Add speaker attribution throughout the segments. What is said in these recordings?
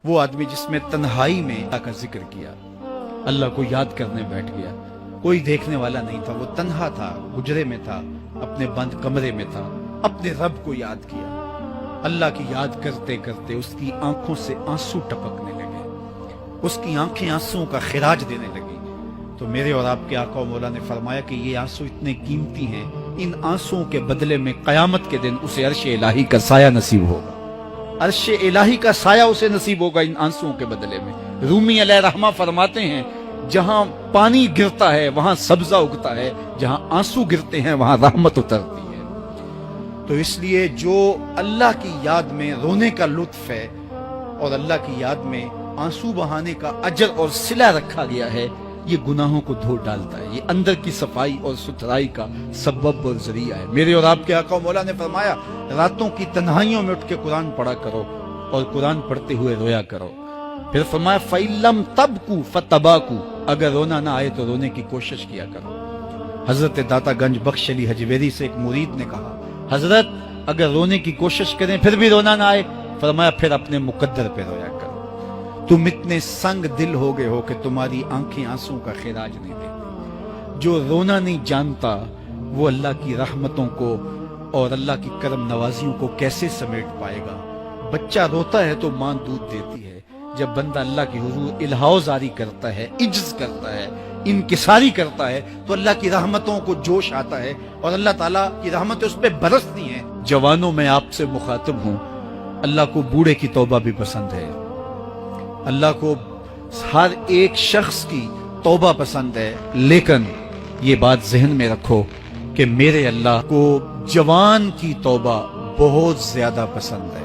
Speaker 1: وہ آدمی جس میں تنہائی میں اللہ کا ذکر کیا، اللہ کو یاد کرنے بیٹھ گیا، کوئی دیکھنے والا نہیں تھا، وہ تنہا تھا، حجرے میں تھا، اپنے بند کمرے میں تھا، اپنے رب کو یاد کیا۔ اللہ کی یاد کرتے کرتے اس کی آنکھوں سے آنسو ٹپکنے لگے، اس کی آنکھیں آنسوؤں کا خراج دینے لگی۔ تو میرے اور آپ کے آقا و مولا نے فرمایا کہ یہ آنسو اتنے قیمتی ہیں، ان آنسوؤں کے بدلے میں قیامت کے دن اسے عرش الہی کا سایہ نصیب ہوگا، عرش الہی کا سایہ اسے نصیب ہوگا ان آنسوؤں کے بدلے میں۔ رومی علیہ رحمہ فرماتے ہیں جہاں پانی گرتا ہے وہاں سبزہ اگتا ہے، جہاں آنسو گرتے ہیں وہاں رحمت اترتی ہے۔ تو اس لیے جو اللہ کی یاد میں رونے کا لطف ہے اور اللہ کی یاد میں آنسو بہانے کا اجر اور صلہ رکھا گیا ہے، یہ گناہوں کو دھو ڈالتا ہے، یہ اندر کی صفائی اور ستھرائی کا سبب اور ذریعہ ہے۔ میرے اور آپ کے آقا و مولا نے فرمایا راتوں کی تنہائیوں میں اٹھ کے قرآن پڑھا کرو اور قرآن پڑھتے ہوئے رویا کرو۔ پھر فرمایا فَإِن لَمْ تَبْكُوا فَتَبَاكُوا، اگر رونا نہ آئے تو رونے کی کوشش کیا کرو۔ حضرت داتا گنج بخش علی حجویری سے ایک مرید نے کہا حضرت اگر رونے کی کوشش کریں پھر بھی رونا نہ آئے، فرمایا پھر اپنے مقدر پہ رویا کرو۔ تم اتنے سنگ دل ہو گئے ہو کہ تمہاری آنکھیں آنسوں کا خراج نہیں دیتی۔ جو رونا نہیں جانتا وہ اللہ کی رحمتوں کو اور اللہ کی کرم نوازیوں کو کیسے سمیٹ پائے گا؟ بچہ روتا ہے تو ماں دودھ دیتی ہے، جب بندہ اللہ کی حضور الہاؤ زاری کرتا ہے، عجز کرتا ہے، انکساری کرتا ہے تو اللہ کی رحمتوں کو جوش آتا ہے اور اللہ تعالیٰ کی رحمتیں اس پہ برستی ہیں۔ جوانوں میں آپ سے مخاطب ہوں، اللہ کو بوڑھے کی توبہ بھی پسند ہے، اللہ کو ہر ایک شخص کی توبہ پسند ہے، لیکن یہ بات ذہن میں رکھو کہ میرے اللہ کو جوان کی توبہ بہت زیادہ پسند ہے۔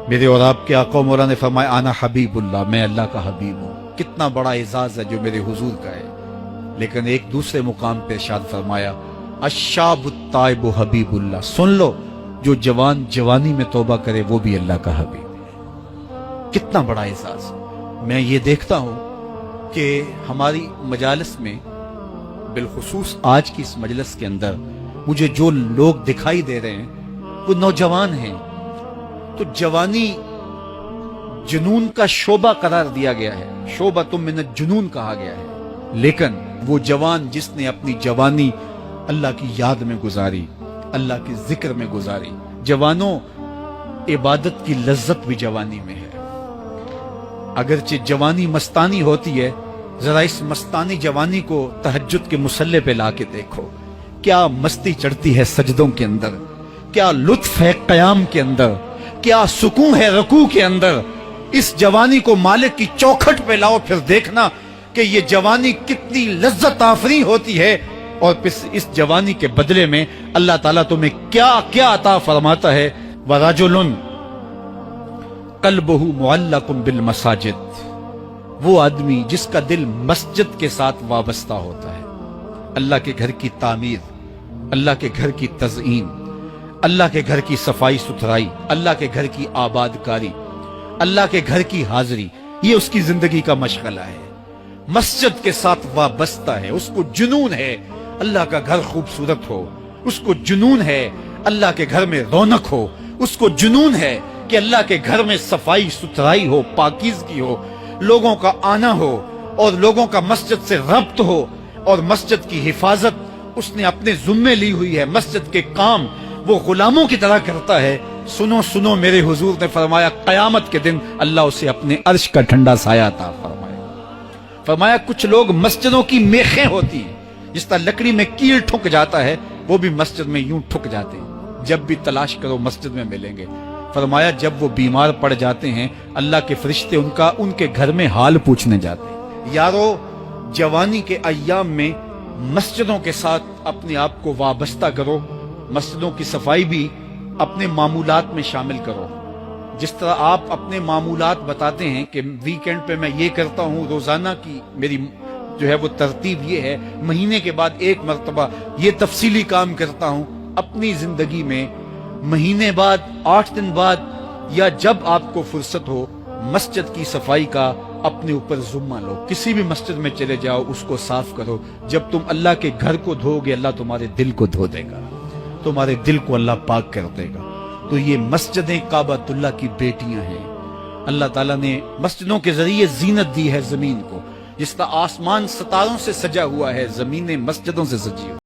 Speaker 1: میرے اور آپ کے آقا و مولا نے فرمایا انا حبیب اللہ، میں اللہ کا حبیب ہوں۔ کتنا بڑا اعزاز ہے جو میرے حضور کا ہے، لیکن ایک دوسرے مقام پہ ارشاد فرمایا الشاب التائب حبیب اللہ، سن لو جو جوان جوانی میں توبہ کرے وہ بھی اللہ کا حبیب ہے۔ کتنا بڑا اعزاز۔ میں یہ دیکھتا ہوں کہ ہماری مجالس میں، بالخصوص آج کی اس مجلس کے اندر، مجھے جو لوگ دکھائی دے رہے ہیں وہ نوجوان ہیں۔ تو جوانی جنون کا شعبہ قرار دیا گیا ہے، شعبۃ من الجنون کہا گیا ہے، لیکن وہ جوان جس نے اپنی جوانی اللہ کی یاد میں گزاری، اللہ کے ذکر میں گزاری۔ جوانوں، عبادت کی لذت بھی جوانی میں ہے۔ اگرچہ جوانی مستانی ہوتی ہے، ذرا اس مستانی جوانی کو تہجد کے مصلے پہ لا کے دیکھو، کیا مستی چڑھتی ہے سجدوں کے اندر، کیا لطف ہے قیام کے اندر، کیا سکون ہے رکوع کے اندر۔ اس جوانی کو مالک کی چوکھٹ پہ لاؤ، پھر دیکھنا کہ یہ جوانی کتنی لذت آفری ہوتی ہے، اور پھر اس جوانی کے بدلے میں اللہ تعالیٰ تمہیں کیا کیا عطا فرماتا ہے۔ وَرَجُلٌ قَلْبُهُ مُعَلَّقٌ بِالْمَسَاجِدِ، وہ آدمی جس کا دل مسجد کے ساتھ وابستہ ہوتا ہے، اللہ کے گھر کی تعمیر، اللہ کے گھر کی تزئین، اللہ کے گھر کی صفائی ستھرائی، اللہ کے گھر کی آباد کاری، اللہ کے گھر کی حاضری، یہ اس کی زندگی کا مشغلہ ہے۔ مسجد کے ساتھ وابستہ ہے، اس کو جنون ہے اللہ کا گھر خوبصورت ہو، اس کو جنون ہے اللہ کے گھر میں رونق ہو، اس کو جنون ہے کہ اللہ کے گھر میں صفائی ستھرائی ہو، پاکیزگی ہو، لوگوں کا آنا ہو اور لوگوں کا مسجد سے ربط ہو، اور مسجد کی حفاظت اس نے اپنے ذمے لی ہوئی ہے، مسجد کے کام وہ غلاموں کی طرح کرتا ہے۔ سنو سنو، میرے حضور نے فرمایا قیامت کے دن اللہ اسے اپنے عرش کا ٹھنڈا سایہ عطا فرمایا کچھ لوگ مسجدوں کی میخیں ہوتی ہیں، جس طرح لکڑی میں کیل ٹھک جاتا ہے، وہ بھی مسجد میں یوں ٹھک جاتے ہیں، جب بھی تلاش کرو مسجد میں ملیں گے۔ فرمایا جب وہ بیمار پڑ جاتے ہیں اللہ کے فرشتے ان کے گھر میں حال پوچھنے جاتے ہیں۔ یارو، جوانی کے ایام میں مسجدوں کے ساتھ اپنے آپ کو وابستہ کرو، مسجدوں کی صفائی بھی اپنے معمولات میں شامل کرو۔ جس طرح آپ اپنے معمولات بتاتے ہیں کہ ویکینڈ پہ میں یہ کرتا ہوں، روزانہ کی میری جو ہے وہ ترتیب یہ ہے، مہینے کے بعد ایک مرتبہ یہ تفصیلی کام کرتا ہوں، اپنی زندگی میں مہینے بعد، 8 دن بعد، یا جب آپ کو فرصت ہو، مسجد کی صفائی کا اپنے اوپر ذمہ لو۔ کسی بھی مسجد میں چلے جاؤ، اس کو صاف کرو۔ جب تم اللہ کے گھر کو دھو گے، اللہ تمہارے دل کو دھو دے گا، تمہارے دل کو اللہ پاک کر دے گا۔ تو یہ مسجدیں کعبۃ اللہ کی بیٹیاں ہیں، اللہ تعالیٰ نے مسجدوں کے ذریعے زینت دی ہے زمین کو، جس کا آسمان ستاروں سے سجا ہوا ہے، زمینیں مسجدوں سے سجی ہوئی۔